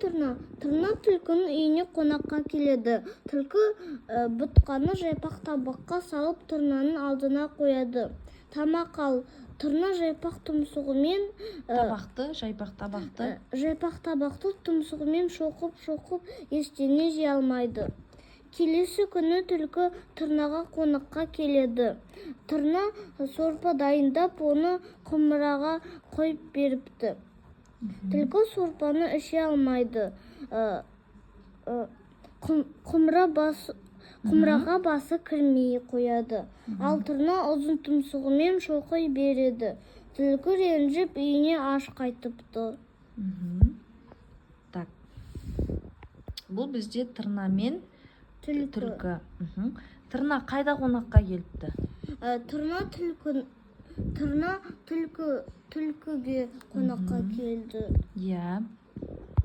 Тұрна түлкінің үйіне қонаққа келеді. Түлкі бұтқаны жайпақ табаққа салып Тұрнаның алдына қояды. Тамақ ал. Тұрна жайпақ тұмсығымен жайпақ табақты тұмсығымен шоқып ештеңе жей алмайды. Келесі күні түлкі Тұрнаға қонаққа келеді. Тұрна сорпа дайындап, оны құмыраға қойып беріпті. Түлкі сорпаны іше алмайды. Құмыраға басы кірмей қояды. Ал Тұрна ұзын тұмсығымен шоқи береді. Түлкі ренжіп үйіне аш қайтыпты. Так. Бұл бізде Тұрна мен түлкі. Тұрна қайда қонаққа келіпті? Тұрна түлкіге қонаққа келді. Иә.